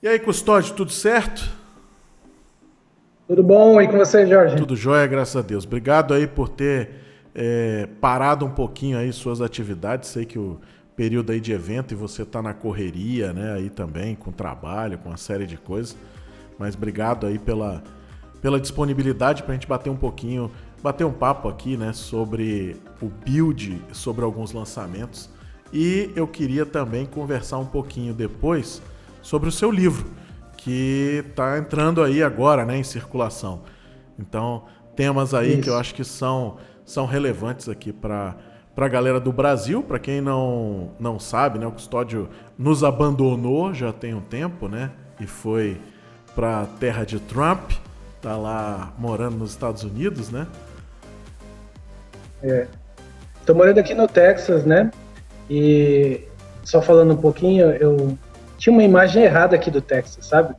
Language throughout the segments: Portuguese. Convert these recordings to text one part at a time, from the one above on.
E aí, Custódio, tudo certo? Tudo bom? E com você, Jorge? Tudo jóia, graças a Deus. Obrigado aí por ter parado um pouquinho aí suas atividades. Sei que o período aí de evento e você tá na correria, né? Aí também, com trabalho, com uma série de coisas. Mas obrigado aí pela disponibilidade pra gente bater um pouquinho, bater um papo aqui, né? Sobre o build, sobre alguns lançamentos. E eu queria também conversar um pouquinho depois sobre o seu livro, que está entrando aí agora, né, em circulação. Então, temas aí que eu Isso. acho que são relevantes aqui para a galera do Brasil. Para quem não sabe, né, o Custódio nos abandonou já tem um tempo, né, e foi para a terra de Trump, tá lá morando nos Estados Unidos, né? Estou morando aqui no Texas, né? E só falando um pouquinho, eu tinha uma imagem errada aqui do Texas, sabe?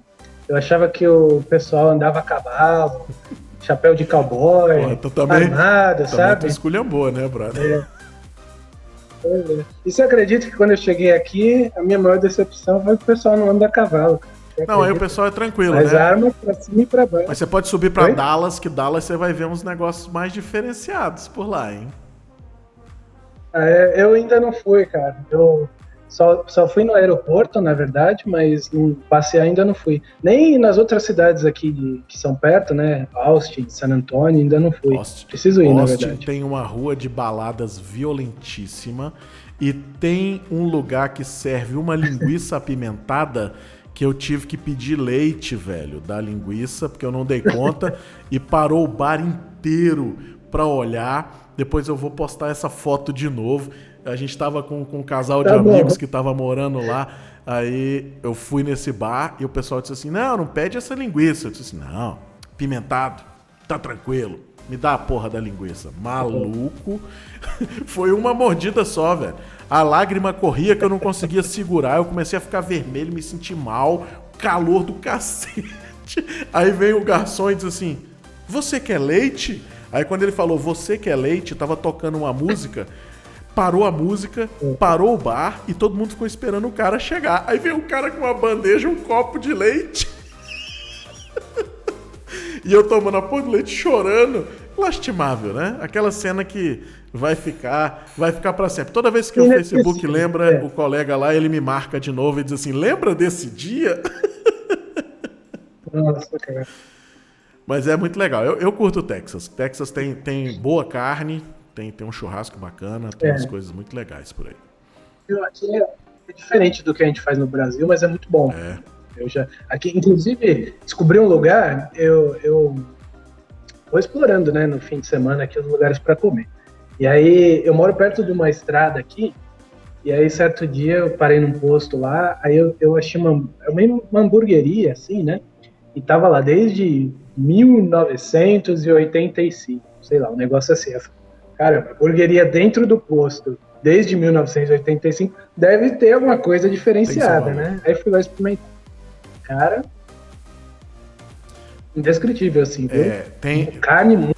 Eu achava que o pessoal andava a cavalo, chapéu de Porra, cowboy, tu também, armado, também tu sabe? esculhambou, né, brother? Pois é. E você acredita que quando eu cheguei aqui, a minha maior decepção foi que o pessoal não anda a cavalo, cara? Você Não, aí o acredita? pessoal é tranquilo, Mas né? arma pra cima e pra Mas baixo. você pode subir para Oi? Dallas, que Dallas você vai ver uns negócios mais diferenciados por lá, hein? Eu ainda não fui, cara. Eu só fui no aeroporto, na verdade, mas passear ainda não fui. Nem nas outras cidades aqui que são perto, né? Austin, San Antonio, ainda não fui. Austin, Preciso ir, na Austin verdade. tem uma rua de baladas violentíssima e tem um lugar que serve uma linguiça apimentada que eu tive que pedir leite, velho, da linguiça, porque eu não dei conta e parou o bar inteiro pra olhar. Depois eu vou postar essa foto de novo. A gente tava com um casal de Tá amigos bom. que tava morando lá. Aí eu fui nesse bar e o pessoal disse assim: não, não pede essa linguiça. Eu disse assim: não, pimentado, tá tranquilo. Me dá a porra da linguiça. Maluco. Foi uma mordida só, velho. A lágrima corria que eu não conseguia segurar. Eu comecei a ficar vermelho, me senti mal. Calor do cacete. Aí vem o garçom e diz assim: você quer leite? Aí quando ele falou você quer leite, tava tocando uma música. Parou a música, parou o bar e todo mundo ficou esperando o cara chegar. Aí veio o cara com uma bandeja, um copo de leite. E eu tomando a porra do leite chorando. Lastimável, né? Aquela cena que vai ficar para sempre. Toda vez que o Facebook Inesquecível. lembra o colega lá, ele me marca de novo e diz assim: lembra desse dia? Nossa, cara. Mas é muito legal. Eu curto o Texas. Texas tem boa carne, tem um churrasco bacana, tem umas É, coisas muito legais por aí. aqui é diferente do que a gente faz no Brasil, mas é muito bom. Eu já, aqui, inclusive, descobri um lugar, eu vou explorando, né, no fim de semana aqui os lugares para comer. E aí eu moro perto de uma estrada aqui, e aí certo dia eu parei num posto lá, aí eu achei uma hamburgueria, assim, né? E tava lá desde 1985, sei lá, um negócio assim. Eu falei, cara, hamburgueria dentro do posto, desde 1985, deve ter alguma coisa Tem seu diferenciada, valor. né? Aí fui lá experimentar. Cara, indescritível, assim, viu? É, tem, Carne muito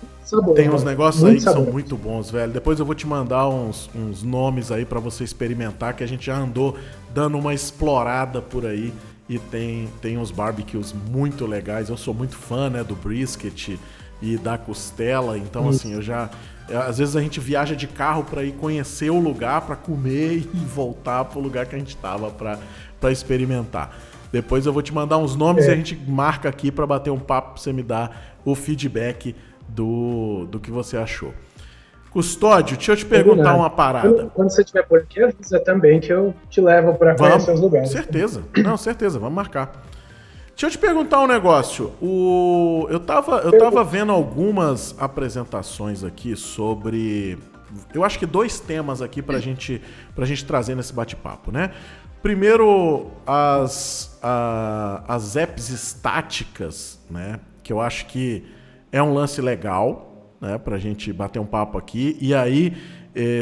tem uns saborosa, negócios aí muito que são saborosa. muito bons, velho. Depois eu vou te mandar uns nomes aí pra você experimentar, que a gente já andou dando uma explorada por aí. E tem uns barbecues muito legais. Eu sou muito fã, né, do brisket e da costela. Então, assim, Isso. às vezes a gente viaja de carro pra ir conhecer o lugar, pra comer e voltar pro lugar que a gente tava pra experimentar. Depois eu vou te mandar uns nomes e a É, gente marca aqui pra bater um papo pra você me dar o feedback do que você achou. Custódio, deixa eu te perguntar combinado. uma parada. Quando você estiver por aqui, avisa também que eu te levo para Vamos, conhecer os lugares. certeza. Não, certeza, vamos marcar. Deixa eu te perguntar um negócio. Eu tava vendo algumas apresentações aqui sobre. Eu acho que dois temas aqui pra gente trazer nesse bate-papo, né? Primeiro, as apps estáticas, né? Que eu acho que é um lance legal, né? Pra gente bater um papo aqui. E aí,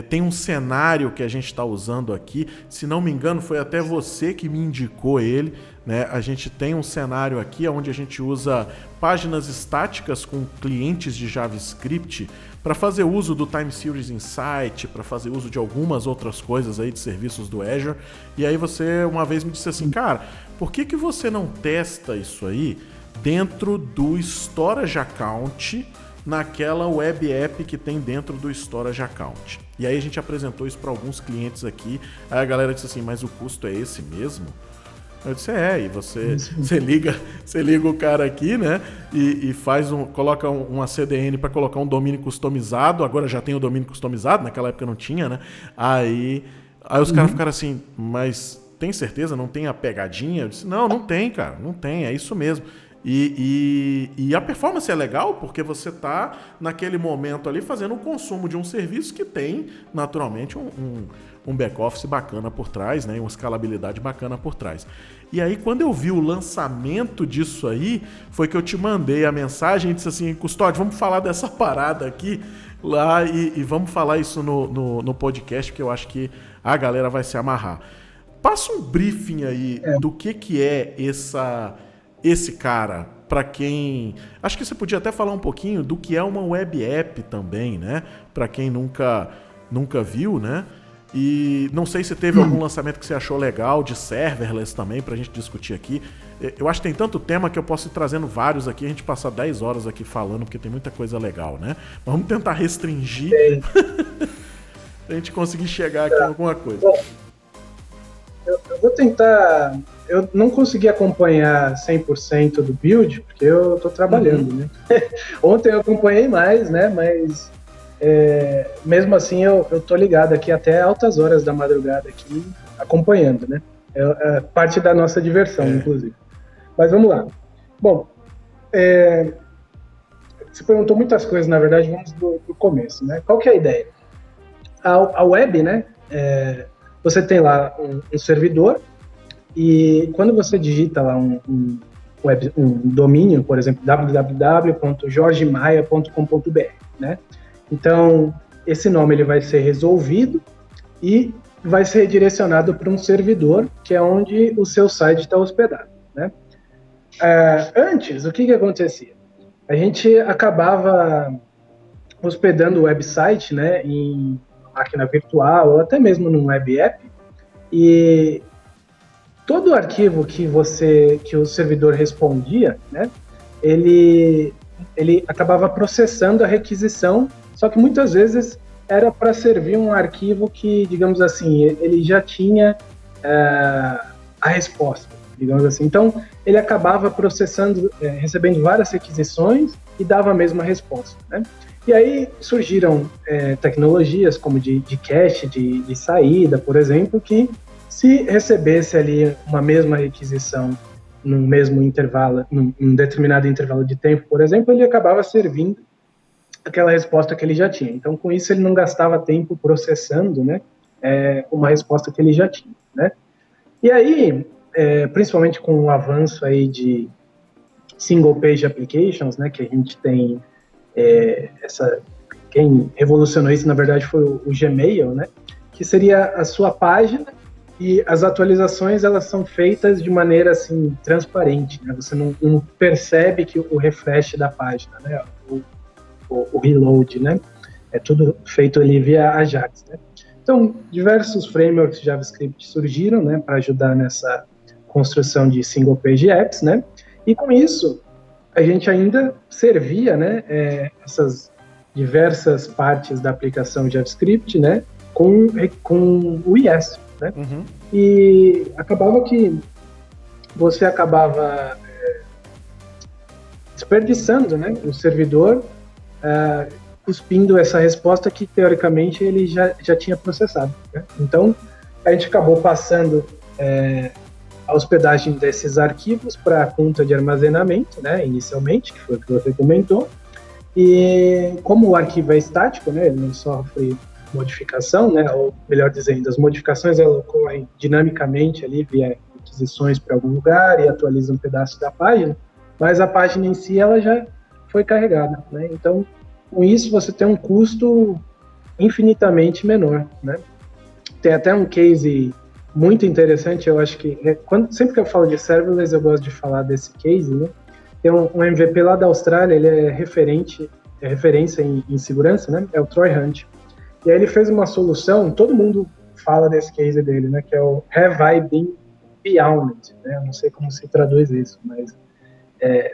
tem um cenário que a gente está usando aqui. Se não me engano, foi até você que me indicou ele, né? A gente tem um cenário aqui onde a gente usa páginas estáticas com clientes de JavaScript para fazer uso do Time Series Insight, para fazer uso de algumas outras coisas aí de serviços do Azure. E aí você uma vez me disse assim, cara, por que você não testa isso aí dentro do Storage Account, naquela web app que tem dentro do Storage Account? E aí a gente apresentou isso para alguns clientes aqui, aí a galera disse assim, mas o custo é esse mesmo? Eu disse, e você liga o cara aqui, né, e coloca uma CDN para colocar um domínio customizado, agora já tem o domínio customizado, naquela época não tinha, né, aí os caras ficaram assim, mas tem certeza, não tem a pegadinha? Eu disse, não tem, cara, não tem, é isso mesmo. E a performance é legal porque você está naquele momento ali fazendo o consumo de um serviço que tem, naturalmente, um back-office bacana por trás, né? Uma escalabilidade bacana por trás. E aí, quando eu vi o lançamento disso aí, foi que eu te mandei a mensagem e disse assim, Custódio, vamos falar dessa parada aqui lá e vamos falar isso no podcast, porque eu acho que a galera vai se amarrar. Passa um briefing aí do que é esse cara, para quem... Acho que você podia até falar um pouquinho do que é uma web app também, né? Para quem nunca viu, né? E não sei se teve algum lançamento que você achou legal, de serverless também, pra gente discutir aqui. Eu acho que tem tanto tema que eu posso ir trazendo vários aqui, a gente passar 10 horas aqui falando, porque tem muita coisa legal, né? Mas vamos tentar restringir pra gente conseguir chegar aqui em alguma coisa. Bom, eu vou tentar... Eu não consegui acompanhar 100% do build, porque eu estou trabalhando, né? Ontem eu acompanhei mais, né? Mas mesmo assim eu estou ligado aqui até altas horas da madrugada aqui, acompanhando, né? É parte da nossa diversão, inclusive. Mas vamos lá. Bom, você perguntou muitas coisas, na verdade, vamos do começo, né? Qual que é a ideia? A web, né? Você tem lá um servidor, e quando você digita lá um domínio, por exemplo, www.jorgemaia.com.br, né? Então, esse nome ele vai ser resolvido e vai ser redirecionado para um servidor, que é onde o seu site está hospedado, né? Antes, o que acontecia? A gente acabava hospedando o website, né, em máquina virtual ou até mesmo num web app, e todo o arquivo que o servidor respondia, né, ele acabava processando a requisição, só que muitas vezes era para servir um arquivo que, digamos assim, ele já tinha a resposta, digamos assim. Então, ele acabava processando, recebendo várias requisições e dava a mesma resposta, né? E aí surgiram tecnologias como de cache, de saída, por exemplo, que se recebesse ali uma mesma requisição num mesmo intervalo, num determinado intervalo de tempo, por exemplo, ele acabava servindo aquela resposta que ele já tinha. Então, com isso, ele não gastava tempo processando, né, uma resposta que ele já tinha, né? E aí, principalmente com o avanço aí de single page applications, né, que a gente tem quem revolucionou isso, na verdade, foi o Gmail, né, que seria a sua página, e as atualizações, elas são feitas de maneira, assim, transparente, né? Você não percebe que o refresh da página, né? O reload, né? É tudo feito ali via Ajax, né? Então, diversos frameworks de JavaScript surgiram, né? Para ajudar nessa construção de single page apps, né? E com isso, a gente ainda servia, né? Essas diversas partes da aplicação JavaScript, né? Com o IS, né? Uhum. E acabava que você acabava desperdiçando, né, o servidor, cuspindo essa resposta que teoricamente ele já tinha processado, né? Então a gente acabou passando a hospedagem desses arquivos para a conta de armazenamento, né, inicialmente, que foi o que você comentou, e como o arquivo é estático, né, ele não sofre modificação, né, ou melhor dizendo, as modificações elas ocorrem dinamicamente ali via requisições para algum lugar e atualiza um pedaço da página, mas a página em si ela já foi carregada, né? Então, com isso você tem um custo infinitamente menor, né? Tem até um case muito interessante, eu acho que sempre que eu falo de serverless eu gosto de falar desse case, né? Tem um MVP lá da Austrália, ele é referência em segurança, né? É o Troy Hunt. E aí ele fez uma solução, todo mundo fala desse case dele, né, que é o Have I Been Beyond, né? Eu não sei como se traduz isso, mas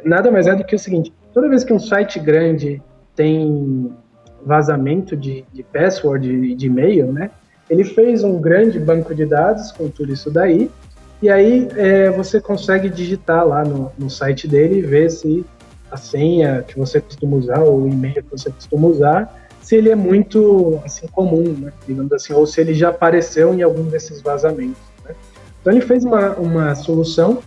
nada mais é do que o seguinte: toda vez que um site grande tem vazamento de password e de e-mail, né? Ele fez um grande banco de dados com tudo isso daí, e aí você consegue digitar lá no site dele e ver se a senha que você costuma usar ou o e-mail que você costuma usar, se ele é muito assim comum, né? Digamos assim, ou se ele já apareceu em algum desses vazamentos, né? Então ele fez uma solução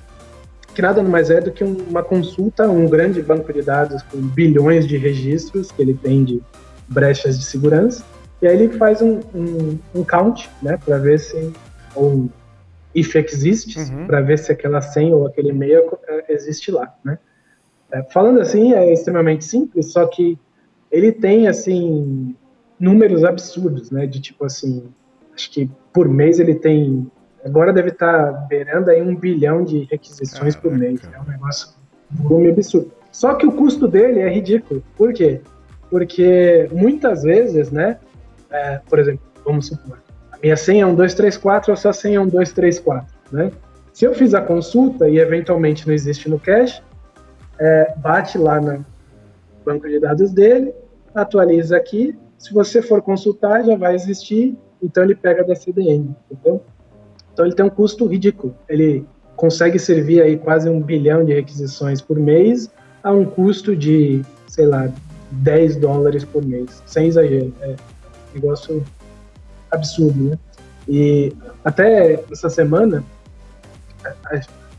que nada mais é do que uma consulta, um grande banco de dados com bilhões de registros que ele tem de brechas de segurança, e aí ele faz um count, né, para ver se, ou if exists, para ver se aquela senha ou aquele e-mail existe lá, né. Falando assim, é extremamente simples, só que ele tem, assim, números absurdos, né, de tipo assim, acho que por mês ele tem, agora deve estar beirando aí 1 bilhão de requisições por mês, é um negócio, um volume absurdo. Só que o custo dele é ridículo, por quê? Porque muitas vezes, né, por exemplo, vamos supor, a minha senha é 1234, a sua senha é 1234, né? Se eu fiz a consulta e eventualmente não existe no cache, bate lá no banco de dados dele, atualiza aqui, se você for consultar já vai existir, então ele pega da CDN, entendeu? Então ele tem um custo ridículo, ele consegue servir aí quase 1 bilhão de requisições por mês a um custo de, sei lá, $10 por mês, sem exagero, é um negócio absurdo, né? E até essa semana,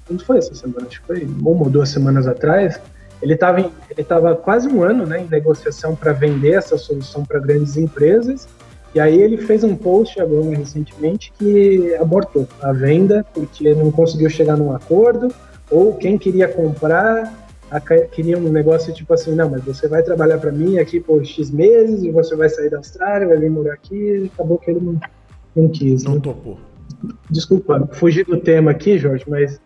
não foi essa semana, acho que foi 1 ou 2 semanas atrás, ele estava quase 1 ano, né, em negociação para vender essa solução para grandes empresas, e aí ele fez um post agora recentemente que abortou a venda porque não conseguiu chegar num acordo, ou quem queria comprar queria um negócio tipo assim, não, mas você vai trabalhar para mim aqui por X meses e você vai sair da Austrália, vai vir morar aqui, e acabou que ele não quis. Não né? topou. Desculpa, fugi do tema aqui, Jorge, mas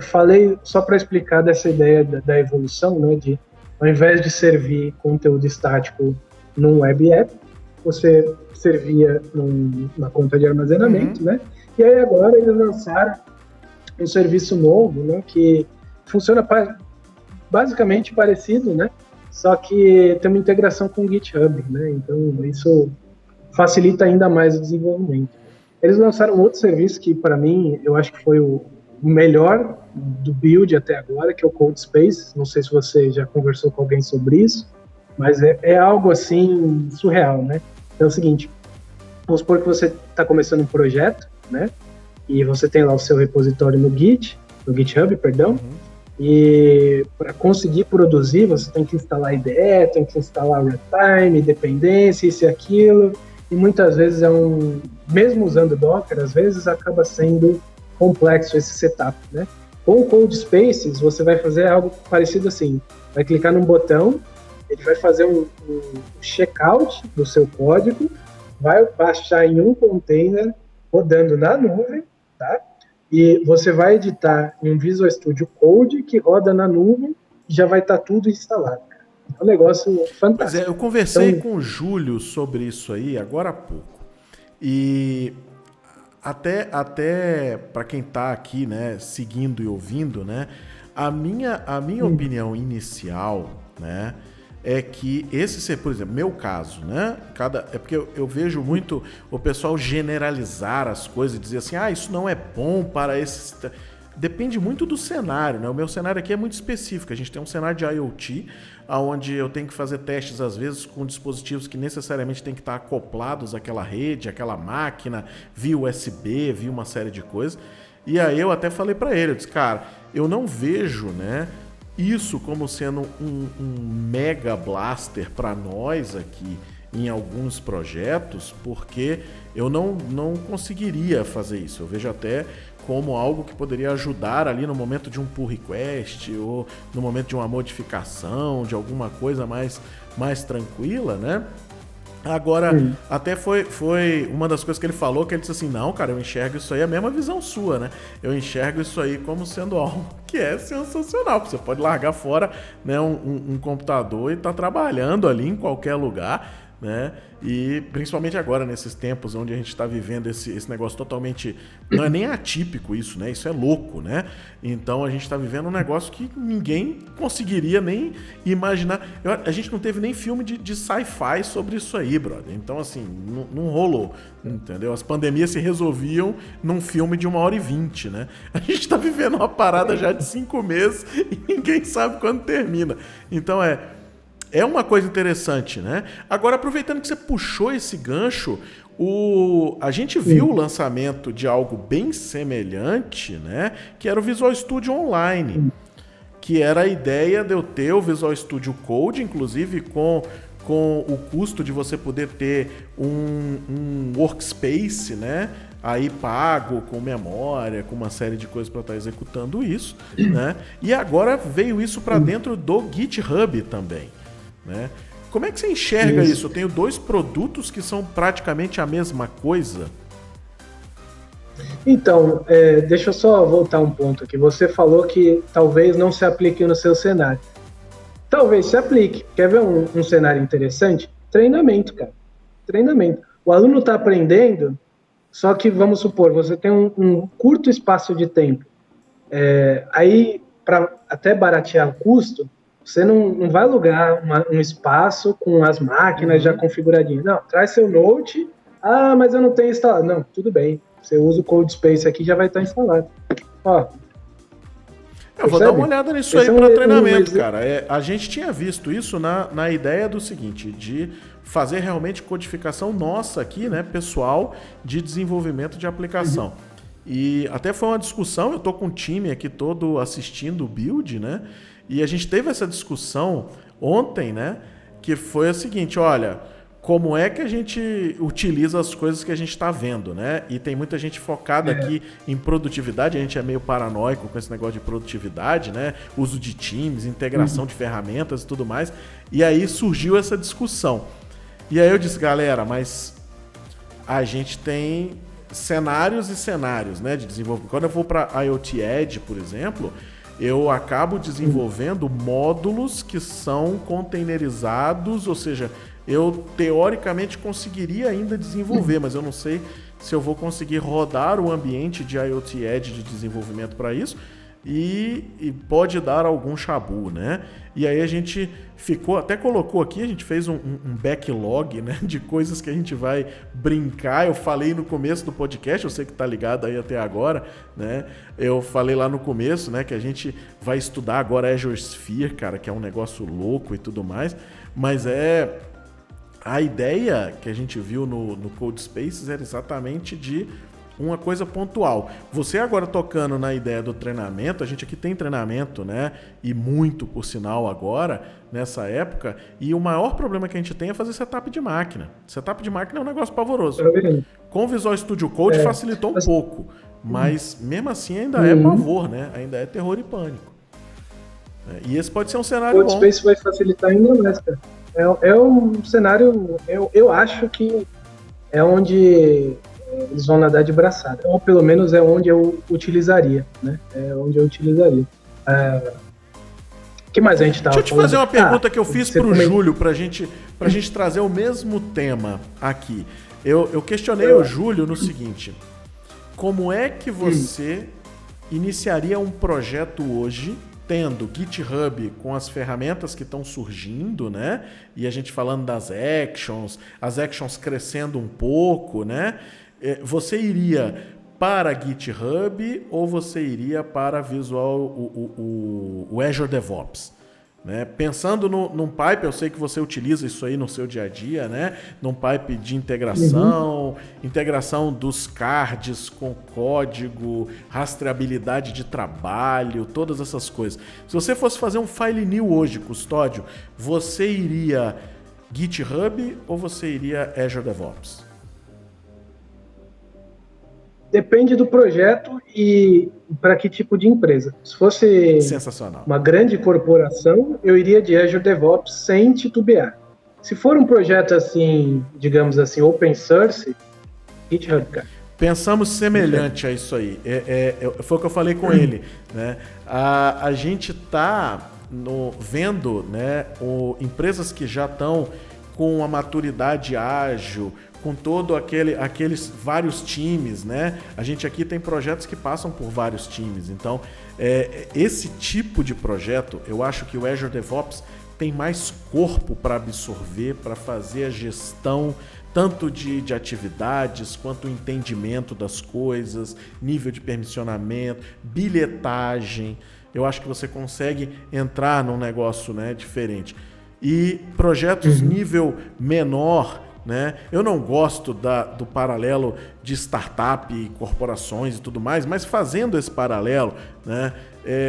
falei só para explicar dessa ideia da evolução, né, de ao invés de servir conteúdo estático num web app, você servia numa conta de armazenamento, né? E aí agora eles lançaram um serviço novo, né, que funciona basicamente parecido, né? Só que tem uma integração com o GitHub, né? Então isso facilita ainda mais o desenvolvimento. Eles lançaram outro serviço que, para mim, eu acho que foi o melhor do build até agora, que é o CodeSpace. Não sei se você já conversou com alguém sobre isso, mas é algo assim surreal, né? É o seguinte, vamos supor que você está começando um projeto, né? E você tem lá o seu repositório no GitHub, perdão. E para conseguir produzir, você tem que instalar IDE, tem que instalar runtime, dependência, isso e aquilo. E muitas vezes mesmo usando Docker, às vezes acaba sendo complexo esse setup, né? Com o CodeSpaces, você vai fazer algo parecido assim. Vai clicar num botão, ele vai fazer um checkout do seu código, vai baixar em um container, rodando na nuvem, tá? E você vai editar em um Visual Studio Code que roda na nuvem e já vai estar tudo instalado. É um negócio fantástico. Pois eu conversei com o Júlio sobre isso aí agora há pouco. E até para quem está aqui, né, seguindo e ouvindo, né, a minha opinião inicial, né, é que por exemplo, meu caso, né, é porque eu vejo muito o pessoal generalizar as coisas e dizer assim, isso não é bom para esse... Depende muito do cenário, né? O meu cenário aqui é muito específico. A gente tem um cenário de IoT, onde eu tenho que fazer testes, às vezes, com dispositivos que necessariamente têm que estar acoplados àquela rede, àquela máquina, via USB, via uma série de coisas. E aí eu até falei para ele, eu disse, cara, eu não vejo, né, isso como sendo um mega blaster para nós aqui em alguns projetos, porque eu não conseguiria fazer isso. Eu vejo até como algo que poderia ajudar ali no momento de um pull request ou no momento de uma modificação, de alguma coisa mais tranquila, né? Agora, até foi uma das coisas que ele falou, que ele disse assim, não, cara, eu enxergo isso aí, a mesma visão sua, né? Eu enxergo isso aí como sendo algo que é sensacional, porque você pode largar fora, né, um computador e estar trabalhando ali em qualquer lugar, né? E principalmente agora, nesses tempos onde a gente está vivendo esse negócio totalmente... Não é nem atípico isso, né? Isso é louco, né? Então a gente está vivendo um negócio que ninguém conseguiria nem imaginar. A gente não teve nem filme de sci-fi sobre isso aí, brother. Então, assim, não rolou, entendeu? As pandemias se resolviam num filme de 1h20, né? A gente está vivendo uma parada já de 5 meses e ninguém sabe quando termina. Então é uma coisa interessante, né? Agora, aproveitando que você puxou esse gancho, a gente viu o lançamento de algo bem semelhante, né? Que era o Visual Studio Online, que era a ideia de eu ter o Visual Studio Code, inclusive com o custo de você poder ter um workspace, né? Aí pago, com memória, com uma série de coisas para estar executando isso, né? E agora veio isso para dentro do GitHub também, né? Como é que você enxerga isso? Eu tenho 2 produtos que são praticamente a mesma coisa. Então, deixa eu só voltar um ponto aqui. Você falou que talvez não se aplique no seu cenário. Talvez se aplique. Quer ver um cenário interessante? Treinamento, cara. Treinamento. O aluno está aprendendo, só que, vamos supor, você tem um curto espaço de tempo. Aí, para até baratear o custo, você não vai alugar um espaço com as máquinas já configuradinhas. Não, traz seu Note. Ah, mas eu não tenho instalado. Não, tudo bem. Você usa o CodeSpace aqui, já vai estar instalado. Ó, eu vou dar uma olhada nisso aí para treinamento, cara. A gente tinha visto isso na ideia do seguinte, de fazer realmente codificação nossa aqui, né, pessoal, de desenvolvimento de aplicação. E até foi uma discussão, eu tô com um time aqui todo assistindo o build, né? E a gente teve essa discussão ontem, né? Que foi a seguinte, olha, como é que a gente utiliza as coisas que a gente está vendo, né? E tem muita gente focada aqui em produtividade, a gente é meio paranoico com esse negócio de produtividade, né? Uso de Teams, integração de ferramentas e tudo mais. E aí surgiu essa discussão. E aí eu disse, galera, mas a gente tem cenários e cenários, né, de desenvolvimento. Quando eu vou para IoT Edge, por exemplo, eu acabo desenvolvendo módulos que são containerizados, ou seja, eu teoricamente conseguiria ainda desenvolver, mas eu não sei se eu vou conseguir rodar o ambiente de IoT Edge de desenvolvimento para isso e pode dar algum chabu, né? E aí a gente até colocou aqui, a gente fez um backlog, né, de coisas que a gente vai brincar. Eu falei no começo do podcast, eu sei que tá ligado aí até agora, né? Eu falei lá no começo, né, que a gente vai estudar agora Azure Sphere, cara, que é um negócio louco e tudo mais, mas a ideia que a gente viu no CodeSpaces era exatamente de uma coisa pontual. Você agora tocando na ideia do treinamento, a gente aqui tem treinamento, né? E muito, por sinal, agora, nessa época, e o maior problema que a gente tem é fazer setup de máquina. Setup de máquina é um negócio pavoroso. Com o Visual Studio Code facilitou um pouco, mas mesmo assim ainda é pavor, né? Ainda é terror e pânico. E esse pode ser um cenário bom. O CodeSpace vai facilitar ainda mais, cara. É um cenário, eu acho que é onde eles vão nadar de braçada, ou pelo menos é onde eu utilizaria, né? É onde eu utilizaria. O que mais a gente tava falando? Deixa eu te fazer uma pergunta que eu fiz pro Júlio, pra gente trazer o mesmo tema aqui. Eu questionei o Júlio no seguinte: como é que você iniciaria um projeto hoje tendo GitHub com as ferramentas que estão surgindo, né? E a gente falando das actions, as actions crescendo um pouco, né? Você iria para GitHub ou você iria para o Azure DevOps? Né? Pensando num pipe, eu sei que você utiliza isso aí no seu dia a dia, né? Num pipe de integração, integração dos cards com código, rastreabilidade de trabalho, todas essas coisas. Se você fosse fazer um file new hoje, Custódio, você iria GitHub ou você iria Azure DevOps? Depende do projeto e para que tipo de empresa. Se fosse uma grande corporação, eu iria de Azure DevOps sem titubear. Se for um projeto assim, digamos assim, open source, GitHub, cara. Pensamos semelhante a isso aí. Foi o que eu falei com ele, né? A gente está vendo, né, empresas que já estão com a maturidade ágil, com todo aqueles vários times, né? A gente aqui tem projetos que passam por vários times. Então, esse tipo de projeto, eu acho que o Azure DevOps tem mais corpo para absorver, para fazer a gestão tanto de atividades, quanto o entendimento das coisas, nível de permissionamento, bilhetagem. Eu acho que você consegue entrar num negócio, né, diferente. E projetos nível menor, né? Eu não gosto do paralelo de startup e corporações e tudo mais, mas fazendo esse paralelo, né?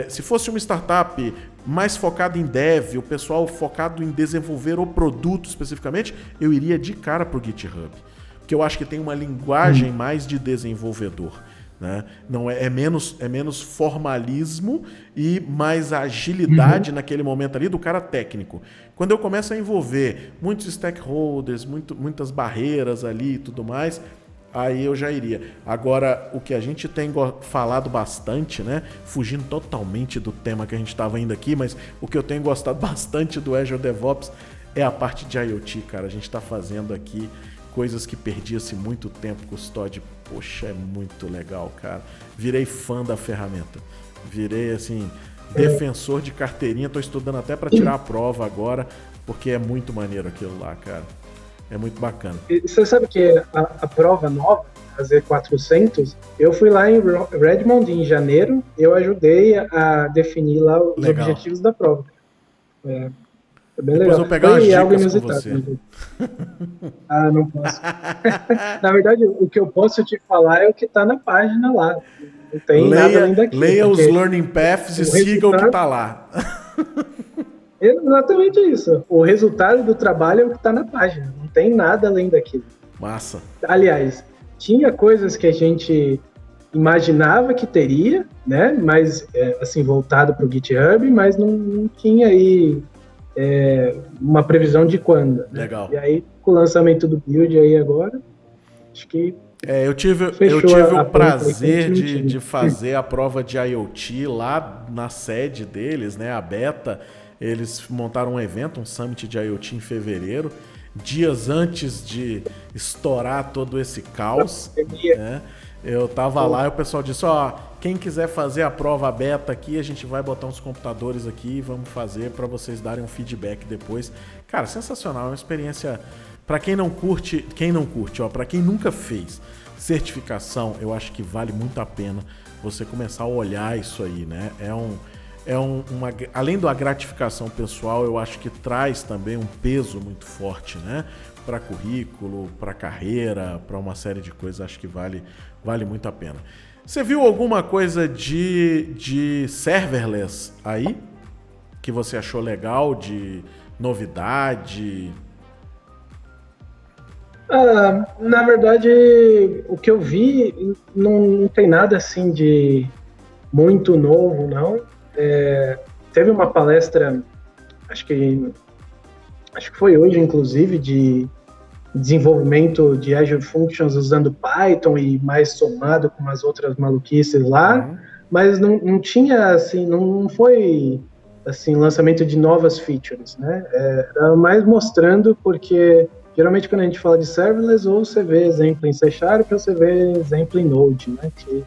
Se fosse uma startup mais focada em dev, o pessoal focado em desenvolver o produto especificamente, eu iria de cara para o GitHub, porque eu acho que tem uma linguagem mais de desenvolvedor. Né? Não é menos formalismo e mais agilidade naquele momento ali do cara técnico. Quando eu começo a envolver muitos stakeholders, muitas barreiras ali e tudo mais, aí eu já iria. Agora, o que a gente tem falado bastante, né? Fugindo totalmente do tema que a gente estava indo aqui, mas o que eu tenho gostado bastante do Azure DevOps é a parte de IoT, cara. A gente está fazendo aqui coisas que perdia-se muito tempo, Custódio. Poxa, é muito legal, cara. Virei fã da ferramenta. Virei, assim, defensor de carteirinha. Tô estudando até para tirar a prova agora, porque é muito maneiro aquilo lá, cara. É muito bacana. E você sabe que a prova nova, a Z400, eu fui lá em Redmond em janeiro, eu ajudei a definir lá os objetivos da prova. É bem depois legal. eu vou pegar umas dicas com você. Ah, não posso. Na verdade, o que eu posso te falar é o que está na página lá. Não tem nada além daquilo. Leia os learning paths e siga o que está lá. Exatamente isso. O resultado do trabalho é o que está na página. Não tem nada além daquilo. Massa. Aliás, tinha coisas que a gente imaginava que teria, né? Mas, assim, voltado para o GitHub, mas não tinha aí uma previsão de quando. Né? Legal. E aí, com o lançamento do build aí agora, acho que eu tive o prazer de fazer a prova de IoT lá na sede deles, né? A Beta. Eles montaram um evento, um Summit de IoT em fevereiro, dias antes de estourar todo esse caos. Né? Eu tava lá e o pessoal disse, quem quiser fazer a prova beta aqui, a gente vai botar uns computadores aqui e vamos fazer para vocês darem um feedback depois. Cara, sensacional, é uma experiência para quem não curte, para quem nunca fez certificação, eu acho que vale muito a pena você começar a olhar isso aí, né? Além da gratificação pessoal, eu acho que traz também um peso muito forte, né? Para currículo, para carreira, para uma série de coisas, acho que vale muito a pena. Você viu alguma coisa de serverless aí? Que você achou legal, de novidade? Na verdade, o que eu vi não tem nada assim de muito novo, não. Teve uma palestra, acho que foi hoje, inclusive, de desenvolvimento de Azure Functions usando Python e mais somado com as outras maluquices lá, mas não tinha, assim, não foi, assim, lançamento de novas features, né? Era mais mostrando, porque geralmente quando a gente fala de serverless, ou você vê exemplo em C# ou você vê exemplo em Node, né? Que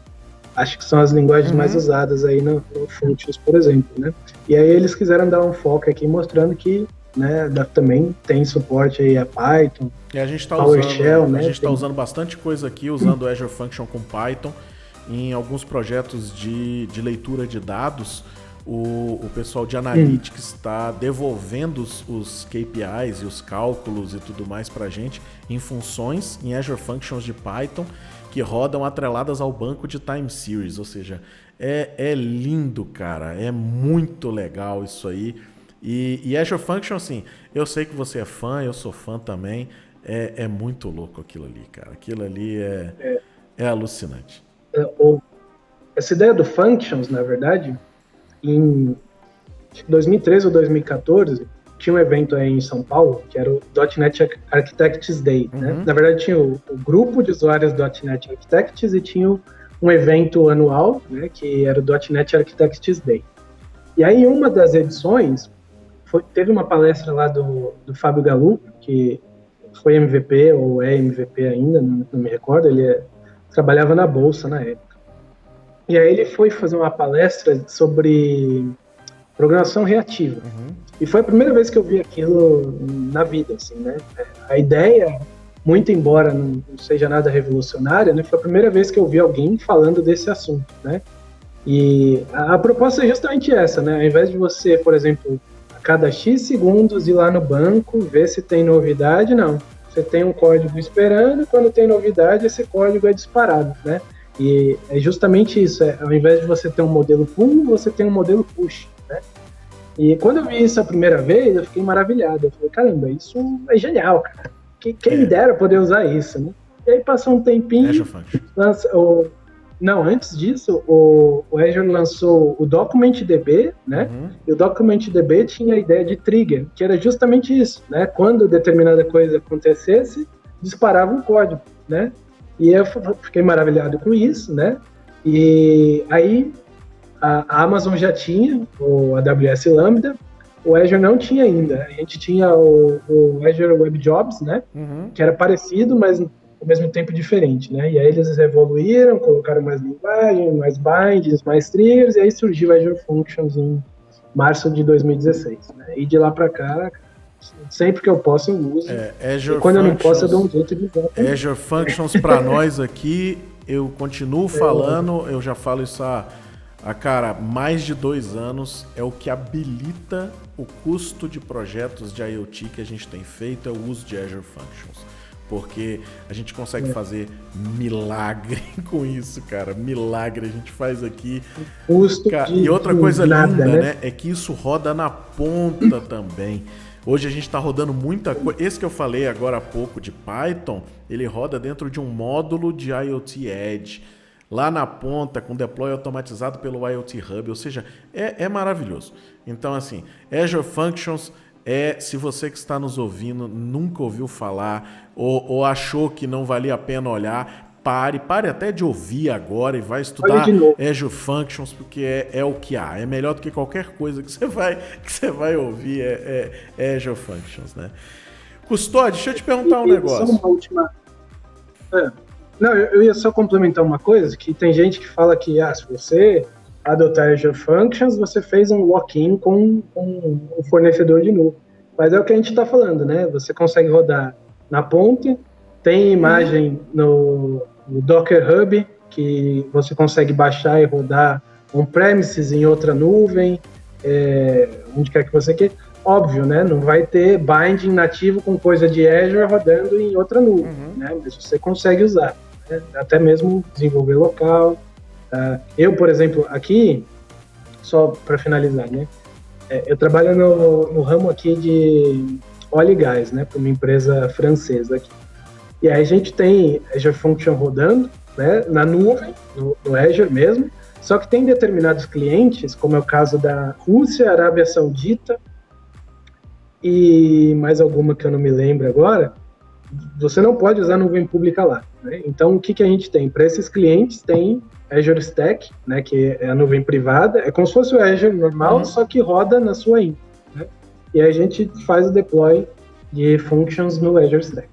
acho que são as linguagens mais usadas aí no Functions, por exemplo, né? E aí eles quiseram dar um foco aqui mostrando que, né, também tem suporte aí a Python, e a gente está PowerShell, né? A gente está usando bastante coisa aqui, usando o Azure Function com Python, em alguns projetos de leitura de dados. O pessoal de Analytics está devolvendo os KPIs e os cálculos e tudo mais para a gente em funções, em Azure Functions de Python, que rodam atreladas ao banco de time series, ou seja, é lindo, cara, é muito legal isso aí. E Azure Function, assim, eu sei que você é fã, eu sou fã também, é muito louco aquilo ali, cara, aquilo ali é alucinante. Essa ideia do Functions, na verdade, em 2013 ou 2014, tinha um evento aí em São Paulo, que era o .NET Architects Day, né? Na verdade, tinha o grupo de usuários .NET Architects e tinha um evento anual, né, que era o .NET Architects Day. E aí, em uma das edições, teve uma palestra lá do Fábio Gallu, que foi MVP ou é MVP ainda, não me recordo, trabalhava na Bolsa na época. E aí ele foi fazer uma palestra sobre programação reativa. E foi a primeira vez que eu vi aquilo na vida, assim, né? A ideia, muito embora não seja nada revolucionária, né? Foi a primeira vez que eu vi alguém falando desse assunto, né? E a proposta é justamente essa, né? Ao invés de você, por exemplo, a cada X segundos ir lá no banco, ver se tem novidade, não. Você tem um código esperando, quando tem novidade, esse código é disparado, né? E é justamente isso, ao invés de você ter um modelo pull, você tem um modelo push, né? E quando eu vi isso a primeira vez, eu fiquei maravilhado. Eu falei, caramba, isso é genial, cara. Quem me dera poder usar isso, né? E aí passou um tempinho, não, antes disso, o Azure lançou o DocumentDB, né? E o DocumentDB tinha a ideia de trigger, que era justamente isso, né? Quando determinada coisa acontecesse, disparava um código, né? E eu fiquei maravilhado com isso, né? E aí a Amazon já tinha o AWS Lambda, o Azure não tinha ainda. A gente tinha o Azure Web Jobs, né? Que era parecido, mas ao mesmo tempo diferente, né? E aí eles evoluíram, colocaram mais linguagem, mais bindings, mais triggers, e aí surgiu o Azure Functions em março de 2016, né? E de lá para cá, sempre que eu posso, eu uso. Azure e quando eu não Functions, posso, eu dou um jeito de volta. Azure Functions para nós aqui, eu continuo falando, eu já falo isso há cara, mais de 2 anos, é o que habilita o custo de projetos de IoT que a gente tem feito, é o uso de Azure Functions. Porque a gente consegue fazer milagre com isso, cara. Milagre a gente faz aqui. Custo e outra coisa linda, né? É que isso roda na ponta também. Hoje a gente está rodando muita coisa. Esse que eu falei agora há pouco de Python, ele roda dentro de um módulo de IoT Edge. Lá na ponta, com deploy automatizado pelo IoT Hub. Ou seja, é maravilhoso. Então, assim, Azure Functions... se você que está nos ouvindo nunca ouviu falar ou achou que não valia a pena olhar, pare até de ouvir agora e vai estudar Azure Functions, porque é o que há. É melhor do que qualquer coisa que você vai ouvir, é Azure Functions, né? Custódio, deixa eu te perguntar um negócio. Só uma última... Não, eu ia só complementar uma coisa, que tem gente que fala que se você adotar Azure Functions, você fez um lock-in com um fornecedor de nuvem. Mas é o que a gente está falando, né? Você consegue rodar na ponte, tem imagem no Docker Hub, que você consegue baixar e rodar on-premises em outra nuvem, onde quer que você queira. Óbvio, né? Não vai ter binding nativo com coisa de Azure rodando em outra nuvem, né? Mas você consegue usar, né? Até mesmo desenvolver local. Eu, por exemplo, aqui, só para finalizar, né? Eu trabalho no ramo aqui de óleo e gás, né? Para uma empresa francesa aqui. E aí a gente tem Azure Function rodando, né? Na nuvem, no Azure mesmo. Só que tem determinados clientes, como é o caso da Rússia, Arábia Saudita e mais alguma que eu não me lembro agora, você não pode usar nuvem pública lá, né? Então, o que a gente tem? Para esses clientes, tem Azure Stack, né, que é a nuvem privada, é como se fosse o Azure normal, só que roda na sua infra, né? E aí a gente faz o deploy de functions no Azure Stack.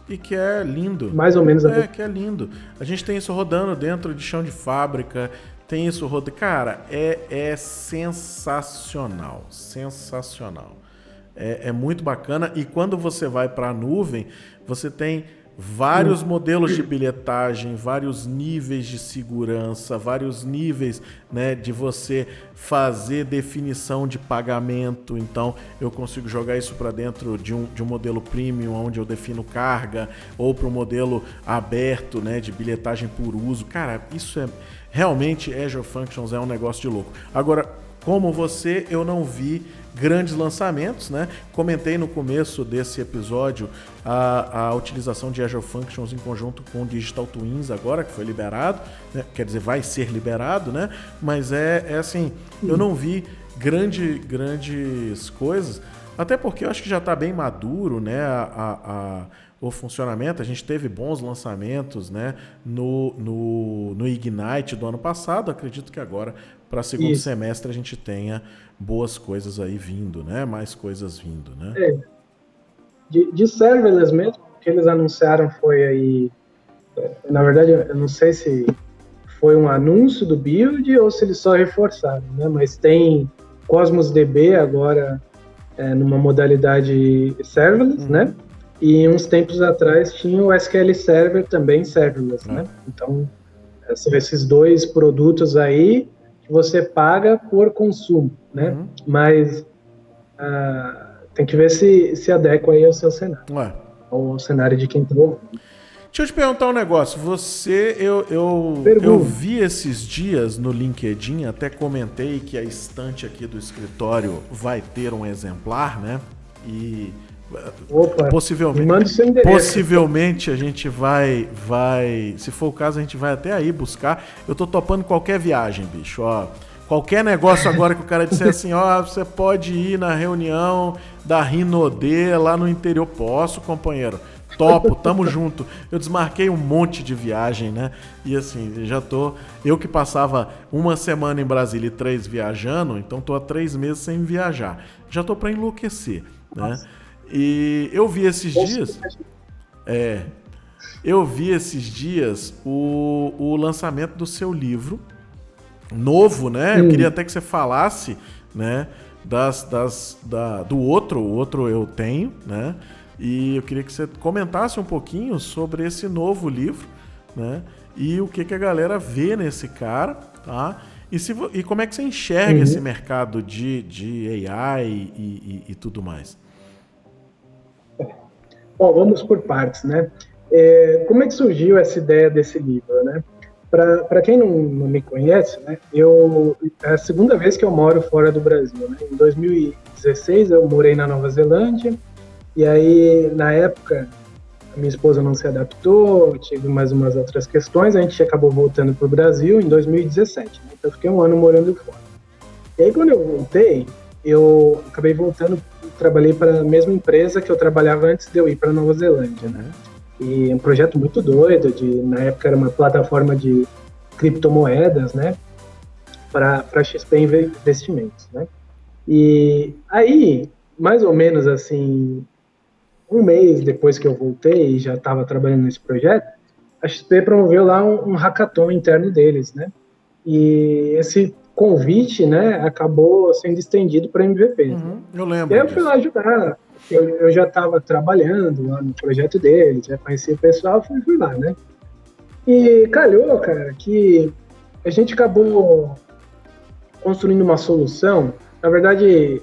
E que é lindo. Mais ou menos. Que é lindo. A gente tem isso rodando dentro de chão de fábrica, tem isso rodando. Cara, é sensacional. Sensacional. É muito bacana. E quando você vai para a nuvem, você tem vários modelos de bilhetagem, vários níveis de segurança, vários níveis, né, de você fazer definição de pagamento. Então, eu consigo jogar isso para dentro de um modelo premium, onde eu defino carga, ou para um modelo aberto, né, de bilhetagem por uso. Cara, isso é... Realmente, Azure Functions é um negócio de louco. Agora, como você, eu não vi grandes lançamentos, né? Comentei no começo desse episódio a utilização de Azure Functions em conjunto com o Digital Twins agora, que foi liberado, né? Quer dizer, vai ser liberado, né? Mas é assim, eu não vi grandes coisas, até porque eu acho que já está bem maduro, né? O funcionamento. A gente teve bons lançamentos, né, no Ignite do ano passado, acredito que agora para segundo semestre a gente tenha boas coisas aí vindo, né? Mais coisas vindo, né? De serverless mesmo, o que eles anunciaram foi aí, na verdade, eu não sei se foi um anúncio do build ou se eles só reforçaram, né? Mas tem Cosmos DB agora numa modalidade serverless, né? E uns tempos atrás tinha o SQL Server também serverless, né? Então, são esses dois produtos aí que você paga por consumo, né? Mas tem que ver se adequa aí ao seu cenário. Ou ao cenário de quem está ouvindo. Deixa eu te perguntar um negócio. Eu vi esses dias no LinkedIn, até comentei que a estante aqui do escritório vai ter um exemplar, né? E opa, me manda o seu endereço. Possivelmente a gente vai, se for o caso, a gente vai até aí buscar. Eu tô topando qualquer viagem, bicho, ó. Qualquer negócio agora que o cara disser assim, ó, você pode ir na reunião da Rinodê lá no interior. Posso, companheiro? Topo, tamo junto. Eu desmarquei um monte de viagem, né? E assim, eu que passava uma semana em Brasília e 3 viajando, então tô há 3 meses sem viajar. Já tô pra enlouquecer, né? E eu vi esses dias o lançamento do seu livro novo, né? Eu queria até que você falasse, né, do outro, o outro eu tenho, né? E eu queria que você comentasse um pouquinho sobre esse novo livro, né? E o que a galera vê nesse cara, tá? E como é que você enxerga esse mercado de AI e tudo mais? Bom, vamos por partes, né? Como é que surgiu essa ideia desse livro, né? Para quem não me conhece, né, é a segunda vez que eu moro fora do Brasil, né? Em 2016 eu morei na Nova Zelândia, e aí na época a minha esposa não se adaptou, tive mais umas outras questões, a gente acabou voltando para o Brasil em 2017, né? Então eu fiquei um ano morando fora. E aí quando eu voltei, eu acabei voltando, trabalhei para a mesma empresa que eu trabalhava antes de eu ir para Nova Zelândia, né? E um projeto muito doido, na época era uma plataforma de criptomoedas, né, para XP Investimentos, né. E aí, mais ou menos assim, um mês depois que eu voltei e já estava trabalhando nesse projeto, a XP promoveu lá um hackathon interno deles, né, e esse convite, né, acabou sendo estendido para MVPs. Né? Eu lembro. E aí eu fui lá ajudar. Eu já estava trabalhando lá no projeto deles, já conhecia o pessoal, fui lá, né? E calhou, cara, que a gente acabou construindo uma solução. Na verdade,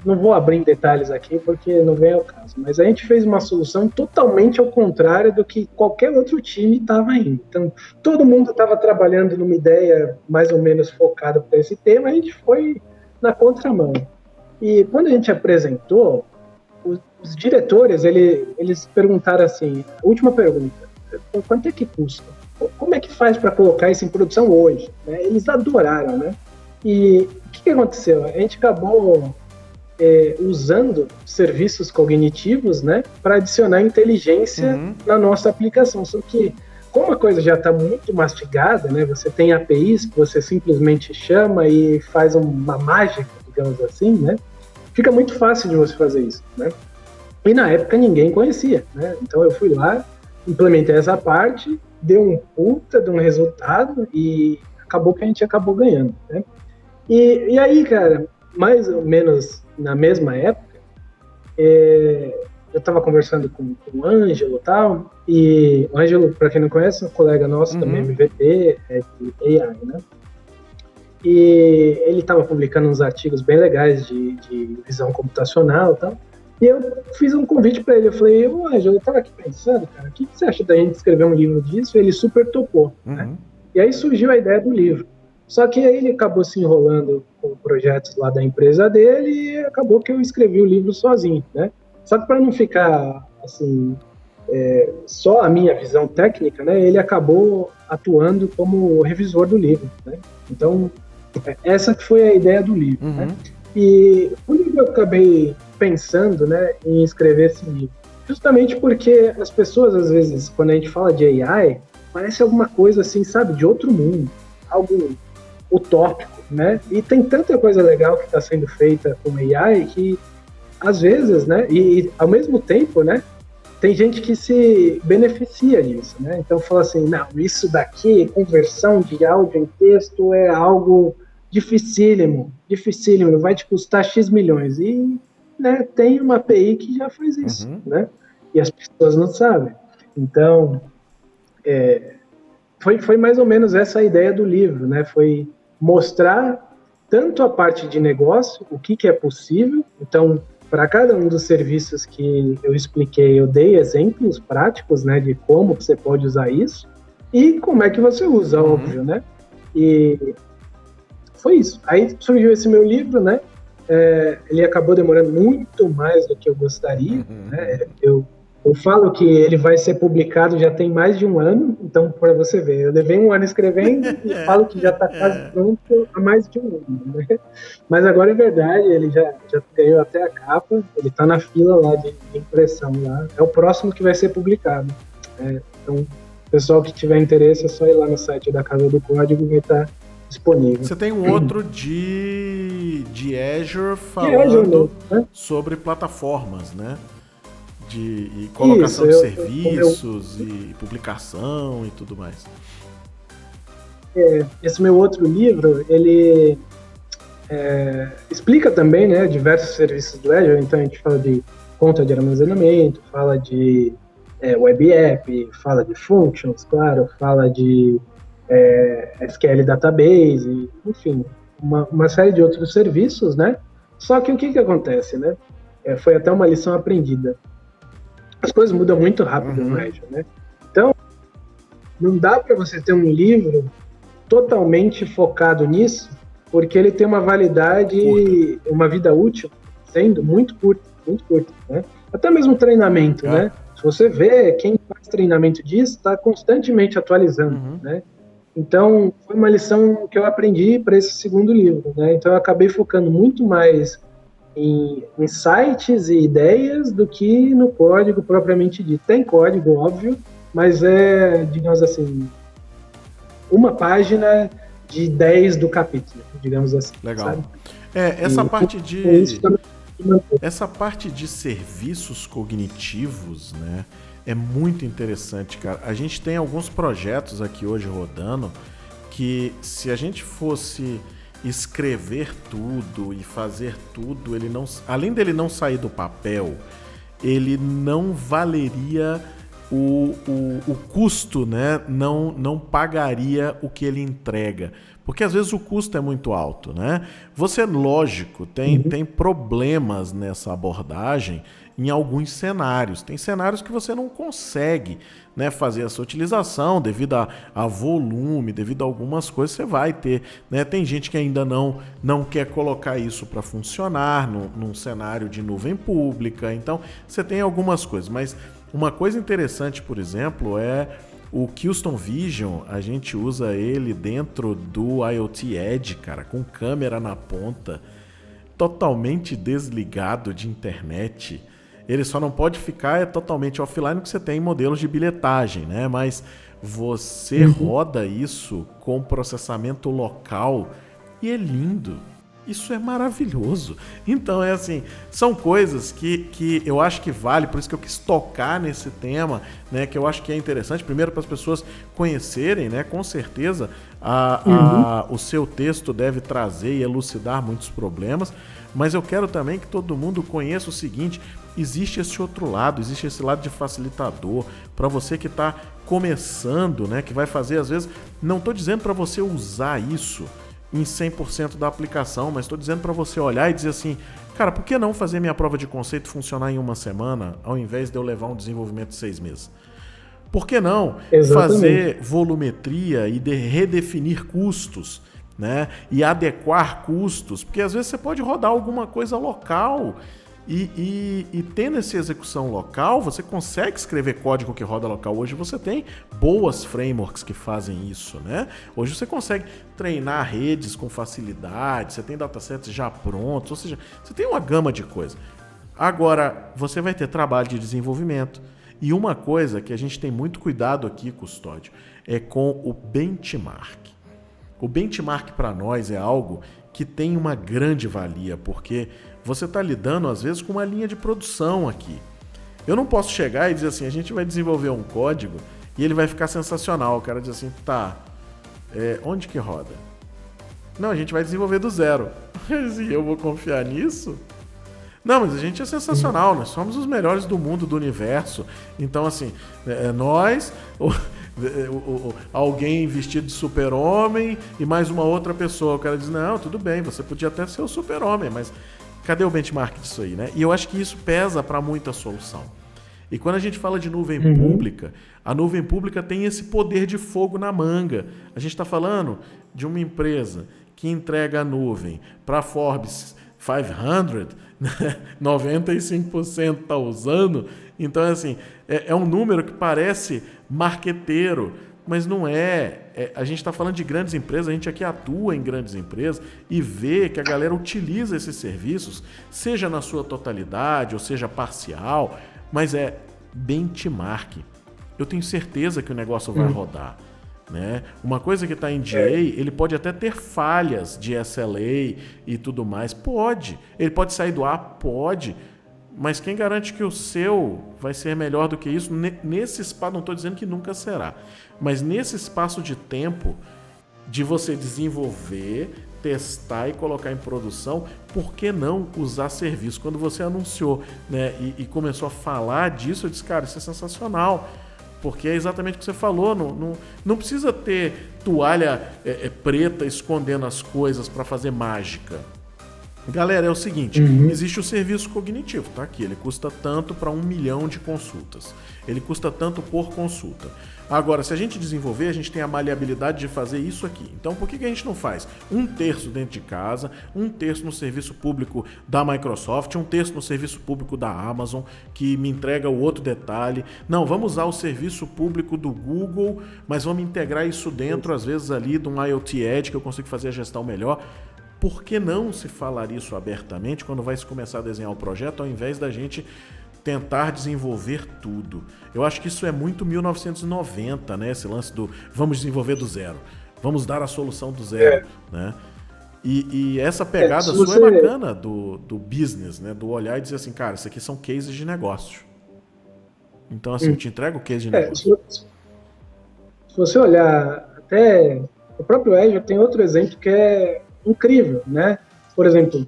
não vou abrir em detalhes aqui porque não vem ao caso, mas a gente fez uma solução totalmente ao contrário do que qualquer outro time estava indo. Então, todo mundo estava trabalhando numa ideia mais ou menos focada para esse tema, a gente foi na contramão. E quando a gente apresentou, os diretores, eles perguntaram assim, última pergunta, quanto é que custa? Como é que faz para colocar isso em produção hoje? Né? Eles adoraram, né? E o que aconteceu? A gente acabou usando serviços cognitivos, né, para adicionar inteligência na nossa aplicação. Só que, como a coisa já está muito mastigada, né, você tem APIs que você simplesmente chama e faz uma mágica, digamos assim, né, fica muito fácil de você fazer isso, né? E na época ninguém conhecia, né? Então eu fui lá, implementei essa parte, deu um puta de um resultado e acabou que a gente acabou ganhando, né? E aí, cara, mais ou menos na mesma época, eu estava conversando com o Ângelo e tal, e o Ângelo, para quem não conhece, é um colega nosso também, MVP, de AI, né? E ele estava publicando uns artigos bem legais de visão computacional e tal, e eu fiz um convite para ele, eu falei, Ângelo, eu estava aqui pensando, cara, o que você acha da gente escrever um livro disso? E ele super topou, né? E aí surgiu a ideia do livro. Só que aí ele acabou se enrolando com projetos lá da empresa dele e acabou que eu escrevi o livro sozinho, né? Só que para não ficar, assim, só a minha visão técnica, né? Ele acabou atuando como revisor do livro, né? Então, essa que foi a ideia do livro, né? E quando eu acabei pensando, né, em escrever esse livro, justamente porque as pessoas, às vezes, quando a gente fala de AI, parece alguma coisa assim, sabe, de outro mundo, algo utópico, né? E tem tanta coisa legal que está sendo feita com AI que, às vezes, né? E ao mesmo tempo, né? Tem gente que se beneficia disso, né? Então fala assim, não, isso daqui, conversão de áudio em texto é algo dificílimo, vai te custar X milhões. E, né, tem uma API que já faz isso, né? E as pessoas não sabem. Então, foi mais ou menos essa a ideia do livro, né? Foi mostrar tanto a parte de negócio, o que é possível. Então, para cada um dos serviços que eu expliquei, eu dei exemplos práticos, né, de como você pode usar isso e como é que você usa, óbvio, né? E foi isso. Aí surgiu esse meu livro, né? Ele acabou demorando muito mais do que eu gostaria, né? Eu falo que ele vai ser publicado já tem mais de um ano, então para você ver, eu levei um ano escrevendo e falo que já está quase pronto há mais de um ano, né? Mas agora é verdade, ele já ganhou até a capa, ele está na fila lá de impressão lá, é o próximo que vai ser publicado. Então, pessoal que tiver interesse é só ir lá no site da Casa do Código e vai estar disponível. Você tem um outro de Azure falando né? sobre plataformas, né? De colocação de serviços e publicação e tudo mais. Esse meu outro livro, ele explica também, né, diversos serviços do Azure. Então a gente fala de conta de armazenamento, fala de web app, fala de functions, claro, fala de SQL database, enfim, uma série de outros serviços, né? Só que o que acontece, né? Foi até uma lição aprendida. As coisas mudam muito rápido no Azure, né? Então, não dá para você ter um livro totalmente focado nisso, porque ele tem uma validade, uma vida útil, sendo muito curta, né? Até mesmo treinamento, né? Se você vê, quem faz treinamento disso está constantemente atualizando, né? Então, foi uma lição que eu aprendi para esse segundo livro, né? Então, eu acabei focando muito mais em insights e ideias do que no código propriamente dito. Tem código, óbvio, mas digamos assim, uma página de 10 do capítulo, digamos assim. Legal. Sabe? Essa parte de serviços cognitivos, né, é muito interessante, cara. A gente tem alguns projetos aqui hoje rodando que, se a gente fosse escrever tudo e fazer tudo, ele não, além dele não sair do papel, ele não valeria o custo, né? Não pagaria o que ele entrega. Porque às vezes o custo é muito alto, né? Você, lógico, tem problemas nessa abordagem em alguns cenários. Tem cenários que você não consegue, né, fazer essa utilização devido a volume, devido a algumas coisas você vai ter, né? Tem gente que ainda não quer colocar isso para funcionar num cenário de nuvem pública. Então, você tem algumas coisas. Mas uma coisa interessante, por exemplo, é o Houston Vision. A gente usa ele dentro do IoT Edge, cara, com câmera na ponta, totalmente desligado de internet. Ele só não pode ficar totalmente offline porque você tem modelos de bilhetagem, né? Mas você roda isso com processamento local e é lindo. Isso é maravilhoso. Então, é assim, são coisas que eu acho que vale, por isso que eu quis tocar nesse tema, né, que eu acho que é interessante, primeiro para as pessoas conhecerem, né, com certeza o seu texto deve trazer e elucidar muitos problemas, mas eu quero também que todo mundo conheça o seguinte: existe esse outro lado, existe esse lado de facilitador, para você que está começando, né, que vai fazer, às vezes, não estou dizendo para você usar isso em 100% da aplicação, mas estou dizendo para você olhar e dizer assim, cara, por que não fazer minha prova de conceito funcionar em uma semana, ao invés de eu levar um desenvolvimento de 6 meses? Por que não fazer volumetria e redefinir custos, né? E adequar custos? Porque às vezes você pode rodar alguma coisa local e tendo essa execução local, você consegue escrever código que roda local. Hoje você tem boas frameworks que fazem isso, né? Hoje você consegue treinar redes com facilidade, você tem datasets já prontos, ou seja, você tem uma gama de coisas. Agora, você vai ter trabalho de desenvolvimento. E uma coisa que a gente tem muito cuidado aqui, Custódio, é com o benchmark. O benchmark para nós é algo que tem uma grande valia, porque você está lidando, às vezes, com uma linha de produção aqui. Eu não posso chegar e dizer assim, a gente vai desenvolver um código e ele vai ficar sensacional. O cara diz assim, tá, onde que roda? Não, a gente vai desenvolver do zero. E eu vou confiar nisso? Não, mas a gente é sensacional, nós somos os melhores do mundo, do universo. Então, assim, nós, alguém vestido de super-homem e mais uma outra pessoa. O cara diz, não, tudo bem, você podia até ser o super-homem, mas cadê o benchmark disso aí, né? E eu acho que isso pesa para muita solução. E quando a gente fala de nuvem pública, a nuvem pública tem esse poder de fogo na manga. A gente está falando de uma empresa que entrega a nuvem para Forbes 500, 95% está usando. Então, assim, é um número que parece marqueteiro, mas não é. A gente está falando de grandes empresas, a gente aqui atua em grandes empresas e vê que a galera utiliza esses serviços, seja na sua totalidade ou seja parcial, mas é benchmark. Eu tenho certeza que o negócio vai rodar. Né? Uma coisa que está em GA, ele pode até ter falhas de SLA e tudo mais. Pode. Ele pode sair do ar? Pode. Mas quem garante que o seu vai ser melhor do que isso? Nesse espaço, não estou dizendo que nunca será, mas nesse espaço de tempo de você desenvolver, testar e colocar em produção, por que não usar serviço? Quando você anunciou, né, e começou a falar disso, eu disse, cara, isso é sensacional. Porque é exatamente o que você falou, não precisa ter toalha preta escondendo as coisas para fazer mágica. Galera, é o seguinte, existe o serviço cognitivo, tá aqui, ele custa tanto para 1 milhão de consultas, ele custa tanto por consulta. Agora, se a gente desenvolver, a gente tem a maleabilidade de fazer isso aqui. Então, por que a gente não faz 1/3 dentro de casa, 1/3 no serviço público da Microsoft, 1/3 no serviço público da Amazon, que me entrega o outro detalhe. Não, vamos usar o serviço público do Google, mas vamos integrar isso dentro, às vezes, ali de um IoT Edge, que eu consigo fazer a gestão melhor. Por que não se falar isso abertamente quando vai se começar a desenhar o projeto, ao invés da gente tentar desenvolver tudo? Eu acho que isso é muito 1990, né? Esse lance do vamos desenvolver do zero, vamos dar a solução do zero, né? E essa pegada sua é bacana do business, né? Do olhar e dizer assim, cara, isso aqui são cases de negócio. Então, assim, eu te entrego o case de negócio. Se você olhar até o próprio Azure tem outro exemplo que é incrível, né? Por exemplo,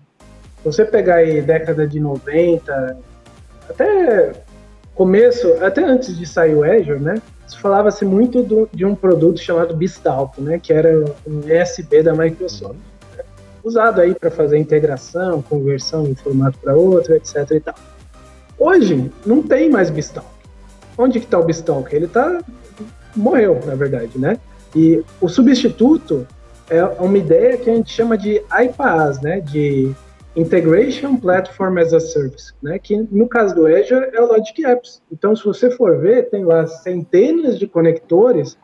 você pegar aí década de 90, até começo, até antes de sair o Azure, né? Se falava-se muito de um produto chamado Beanstalk, né? Que era um ESB da Microsoft, né? Usado aí para fazer integração, conversão de um formato para outro, etc. e tal. Hoje não tem mais Beanstalk. Onde que está o Beanstalk? Ele morreu, na verdade, né? E o substituto é uma ideia que a gente chama de IPaaS, né? De Integration Platform as a Service, né? Que no caso do Azure é o Logic Apps. Então, se você for ver, tem lá centenas de conectores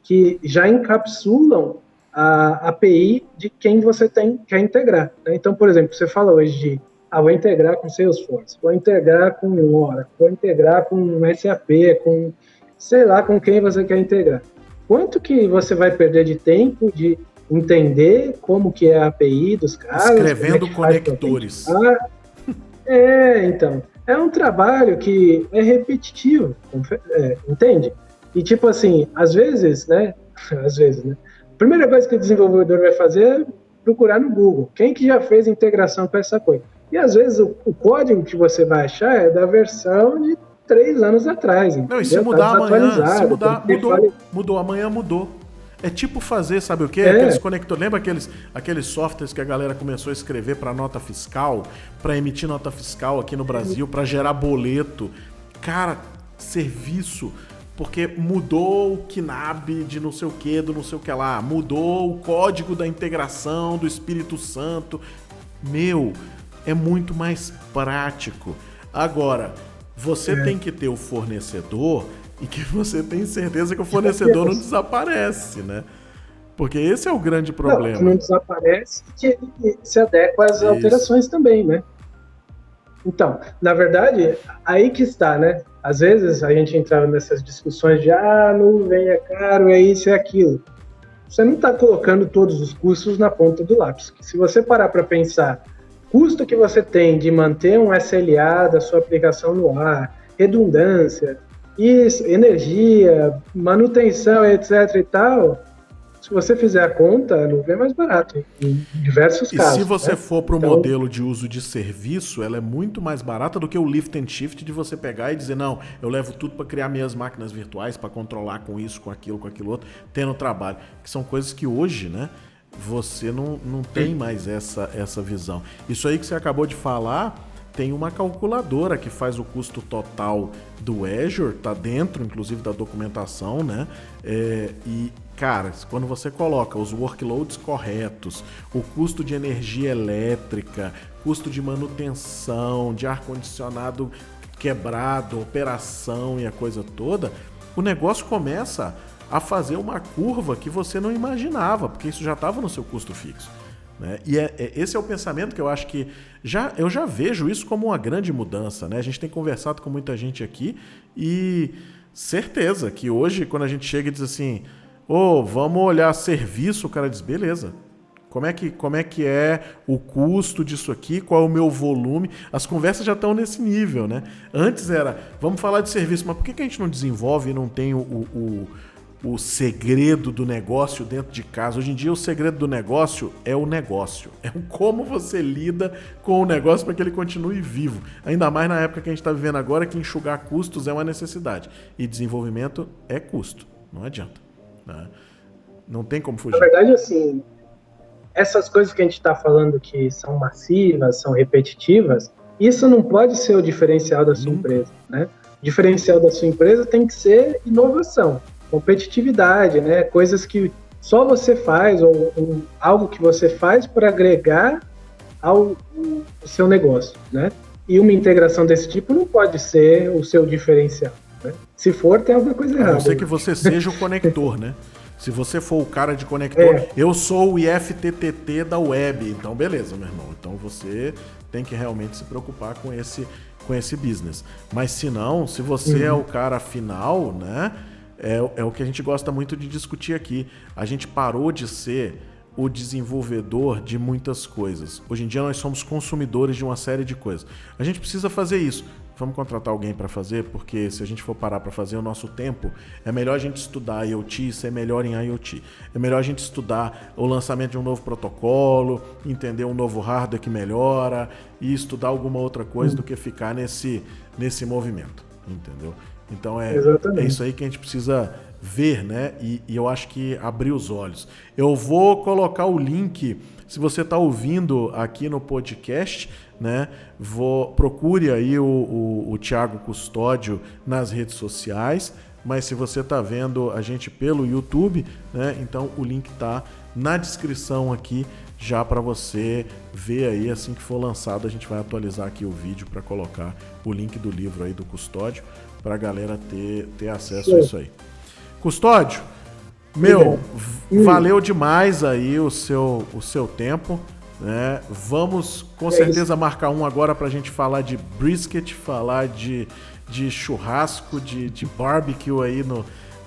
que já encapsulam a API de quem você quer integrar, né? Então, por exemplo, você fala hoje de vou integrar com Salesforce, vou integrar com Oracle, vou integrar com SAP, com sei lá com quem você quer integrar. Quanto que você vai perder de tempo de entender como que é a API dos caras? Escrevendo conectores. Então, é um trabalho que é repetitivo, entende? E tipo assim, às vezes, né? A primeira coisa que o desenvolvedor vai fazer é procurar no Google. Quem que já fez integração com essa coisa? E às vezes o código que você vai achar é da versão de 3 anos atrás. Não, e se mudar amanhã, mudou, amanhã mudou. É tipo fazer, sabe o quê? Aqueles conectores. Lembra aqueles softwares que a galera começou a escrever para nota fiscal, para emitir nota fiscal aqui no Brasil, para gerar boleto? Cara, serviço. Porque mudou o KNAB de não sei o que, do não sei o que lá. Mudou o código da integração do Espírito Santo. É muito mais prático. Agora, você tem que ter o fornecedor e que você tem certeza que o fornecedor não desaparece, né? Porque esse é o grande problema. Não desaparece, que ele se adequa às alterações também, né? Então, na verdade, aí que está, né? Às vezes a gente entrava nessas discussões de nuvem é caro, é isso, é aquilo. você não está colocando todos os custos na ponta do lápis. Se você parar para pensar, custo que você tem de manter um SLA da sua aplicação no ar, redundância, isso, energia, manutenção, etc. e tal, se você fizer a conta, a nuvem é mais barato em diversos casos. E se você né? for para o modelo de uso de serviço, ela é muito mais barata do que o lift and shift de você pegar e dizer, não, eu levo tudo para criar minhas máquinas virtuais, para controlar com isso, com aquilo outro, tendo trabalho. Que são coisas que hoje, né, você não tem mais essa visão. Isso aí que você acabou de falar, tem uma calculadora que faz o custo total do Azure, tá dentro, inclusive, da documentação, né? E, cara, quando você coloca os workloads corretos, o custo de energia elétrica, custo de manutenção, de ar-condicionado quebrado, operação e a coisa toda, o negócio começa a fazer uma curva que você não imaginava, porque isso já estava no seu custo fixo. Né? E esse é o pensamento que eu acho que eu já vejo isso como uma grande mudança. Né? A gente tem conversado com muita gente aqui e certeza que hoje, quando a gente chega e diz assim, vamos olhar serviço, o cara diz, beleza, como é que é o custo disso aqui, qual é o meu volume, as conversas já estão nesse nível. Né? Antes era, vamos falar de serviço, mas por que a gente não desenvolve e não tem o segredo do negócio dentro de casa? Hoje em dia o segredo do negócio é o negócio. É o como você lida com o negócio para que ele continue vivo. Ainda mais na época que a gente está vivendo agora, que enxugar custos é uma necessidade. E desenvolvimento é custo. Não adianta. Né? Não tem como fugir. Na verdade, assim, essas coisas que a gente está falando que são massivas, são repetitivas, isso não pode ser o diferencial da sua empresa. Né? O diferencial da sua empresa tem que ser inovação, competitividade, né? Coisas que só você faz ou algo que você faz para agregar ao seu negócio, né? E uma integração desse tipo não pode ser o seu diferencial, né? Se for, tem alguma coisa errada. A não ser que você seja o conector, né? Se você for o cara de conector, eu sou o IFTTT da web, então beleza, meu irmão. Então você tem que realmente se preocupar com esse business. Mas se não, se você é o cara final, né? É o que a gente gosta muito de discutir aqui. A gente parou de ser o desenvolvedor de muitas coisas. Hoje em dia nós somos consumidores de uma série de coisas. A gente precisa fazer isso. Vamos contratar alguém para fazer, porque se a gente for parar para fazer o nosso tempo, é melhor a gente estudar IoT e ser melhor em IoT. É melhor a gente estudar o lançamento de um novo protocolo, entender um novo hardware que melhora e estudar alguma outra coisa do que ficar nesse movimento, entendeu? Então é isso aí que a gente precisa ver, né? E eu acho que abrir os olhos. Eu vou colocar o link, se você está ouvindo aqui no podcast, né? Procure aí o Thiago Custódio nas redes sociais, mas se você está vendo a gente pelo YouTube, né? Então o link está na descrição aqui já para você ver aí. Assim que for lançado, a gente vai atualizar aqui o vídeo para colocar o link do livro aí do Custódio, para a galera ter acesso a isso aí. Custódio, valeu demais aí o seu tempo, né? Vamos com certeza marcar um agora para a gente falar de brisket, falar de churrasco, de barbecue aí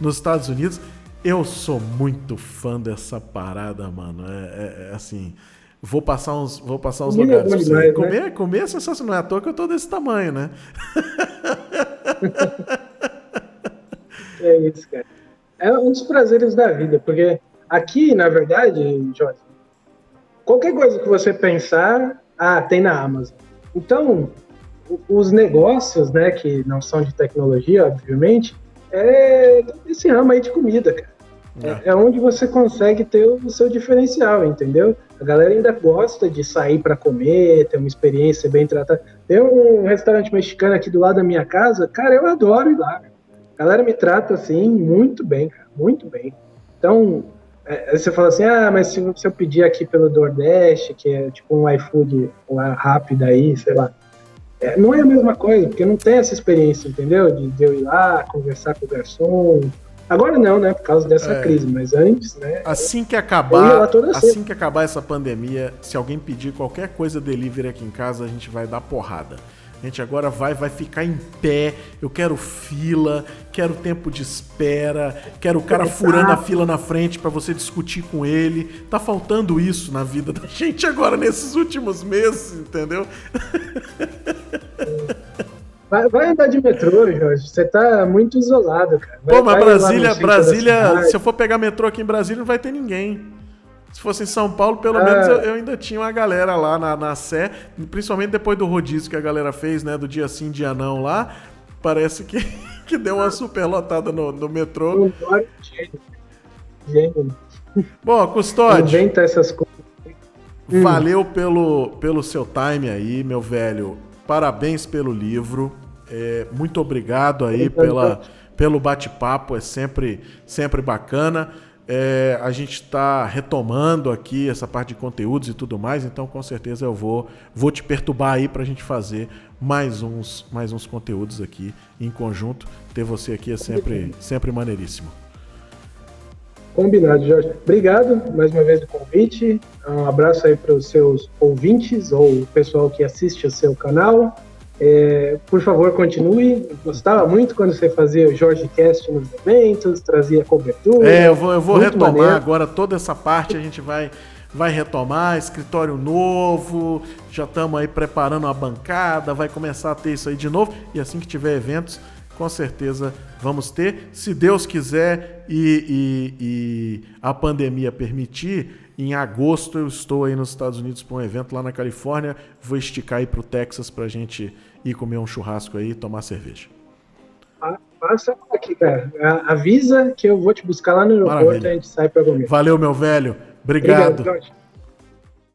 nos Estados Unidos. Eu sou muito fã dessa parada, mano. Assim, vou passar uns lugares pra você. Comer é sensacional, não é à toa que eu tô desse tamanho, né? É isso, cara. É um dos prazeres da vida, porque aqui, na verdade, Jorge, qualquer coisa que você pensar, tem na Amazon. Então, os negócios, né, que não são de tecnologia, obviamente, esse ramo aí de comida, cara. É onde você consegue ter o seu diferencial, entendeu? A galera ainda gosta de sair para comer, ter uma experiência bem tratada. Tem um restaurante mexicano aqui do lado da minha casa, cara, eu adoro ir lá. A galera me trata, assim, muito bem, cara, muito bem. Então, você fala assim, mas se eu pedir aqui pelo DoorDash, que é tipo um iFood rápido aí, sei lá, não é a mesma coisa, porque não tem essa experiência, entendeu? De eu ir lá, conversar com o garçom. Agora não, né? Por causa dessa crise, mas antes, né? Assim que acabar essa pandemia, se alguém pedir qualquer coisa delivery aqui em casa, a gente vai dar porrada. A gente agora vai ficar em pé. Eu quero fila, quero tempo de espera, quero o cara furando a fila na frente pra você discutir com ele. Tá faltando isso na vida da gente agora nesses últimos meses, entendeu? Vai andar de metrô, Jorge. Você tá muito isolado, cara. Pô, mas Brasília, se eu for pegar metrô aqui em Brasília, não vai ter ninguém. Se fosse em São Paulo, pelo menos eu ainda tinha uma galera lá na Sé, principalmente depois do rodízio que a galera fez, né, do dia sim, dia não lá. Parece que deu uma superlotada no metrô. Gênio. Bom, Custódio, inventa essas coisas. Valeu pelo seu time aí, meu velho. Parabéns pelo livro. Muito obrigado aí pelo bate-papo. É sempre bacana. A gente está retomando aqui essa parte de conteúdos e tudo mais, então com certeza eu vou te perturbar aí para a gente fazer mais uns conteúdos aqui em conjunto. Ter você aqui é sempre maneiríssimo. Combinado, Jorge. Obrigado mais uma vez do convite. Um abraço aí para os seus ouvintes ou o pessoal que assiste ao seu canal. Por favor, continue. Gostava muito quando você fazia o Jorge Cast nos eventos, trazia cobertura. Eu vou retomar maneiro. agora toda essa parte, a gente vai retomar, escritório novo, já estamos aí preparando a bancada, vai começar a ter isso aí de novo, e assim que tiver eventos, com certeza vamos ter, se Deus quiser e a pandemia permitir. Em agosto eu estou aí nos Estados Unidos para um evento lá na Califórnia, vou esticar aí para o Texas para a gente ir comer um churrasco aí e tomar cerveja. Passa aqui, cara. Avisa que eu vou te buscar lá no aeroporto. Maravilha. E a gente sai para comer. Valeu, meu velho. Obrigado. Jorge.